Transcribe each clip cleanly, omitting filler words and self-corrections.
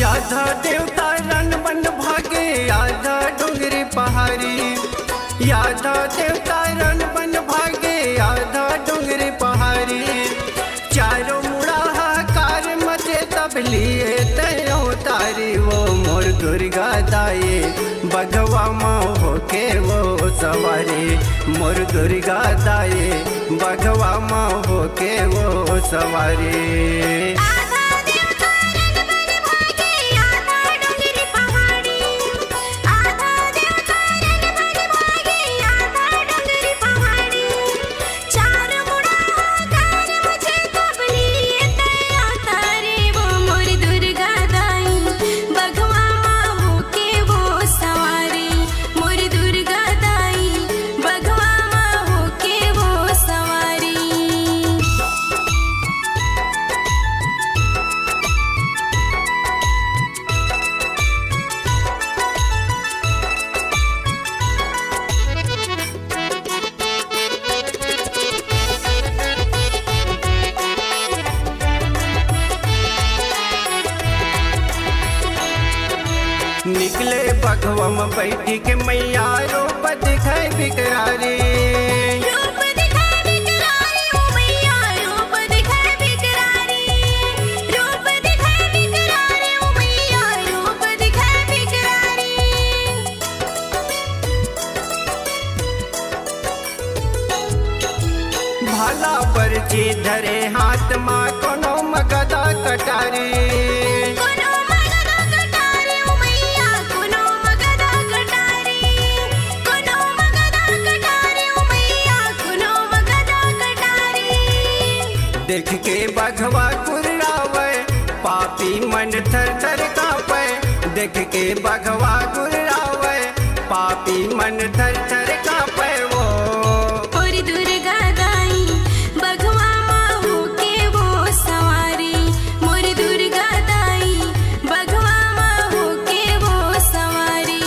आधा देवता रण वन भागे आधा डोंगरी पहाड़ी, आधा देवता रण वन भागे आधा डोंगरी पहाड़ी। चारों मुड़ा हाकार मचे तब लिए तयो तारी वो मोर दुर्गा दाई बघवा माँ होके वो सवारी, मोर दुर्गा दाई बघवा माँ होके वो सवारी। निकले बघवा में बैठी के मैया रूप दिखाई बिकरारी, रूप दिखाई बिकरारी ओ मैया रूप दिखाई बिकरारी, रूप दिखाई बिकरारी ओ मैया रूप दिखाई बिकरारी। भाला परची धरे हाथ माँ कोनो मगदा कटारी, देख के बघवा गुर्रावे पापी मन थर थर कांपे, देख के बघवा गुर्रावे पापी मन थर थर कांपे वो। और दुर्गा दाई बघवा माँ होके वो सवारी, मोर दुर्गा दाई बघवा माँ होके वो सवारी।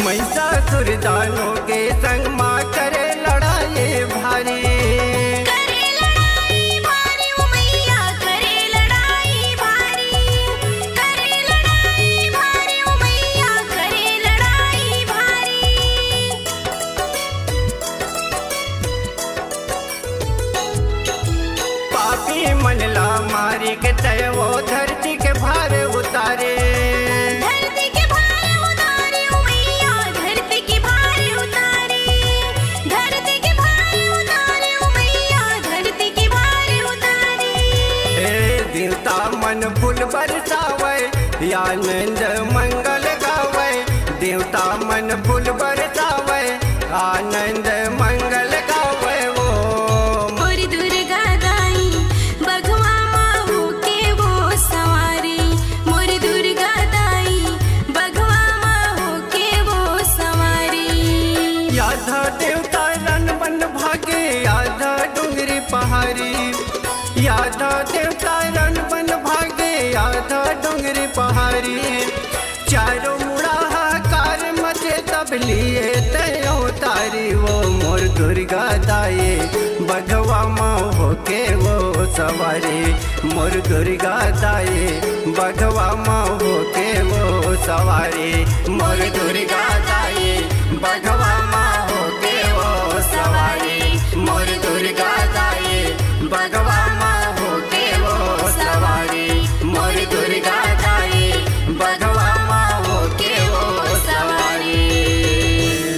महिषासुर दानों के संग माँ करे लड़ाई भारी, करे लड़ाई भारी ओ मैया करे लड़ाई भारी, करे लड़ाई भारी ओ मैया करे लड़ाई भारी। पापी मनला मारी के तय वो धरती के भार उतारे, मन फूल बरसावे आनंद मंगल गावे, देवता मन फूल बरसावे आनंद मंगल गावे वो। और दुर्गा दाई बघवा माँ होके वो सवारी, मोर दुर्गा दाई बघवा माँ होके वो सवारी। आधा देवता रण वन भागे आधा डोंगरी पहाड़ी, आधा देवता रण वन भागे आधा डोंगरी पहाड़ी। चारों मुड़ा हाकार मचे तब लिए तयो तारी वो मोर दुर्गा दाई बघवा माँ होके वो सवारी, मोर दुर्गा दाई बघवा माँ होके वो सवारी, मोर दुर्गा दाई बघवा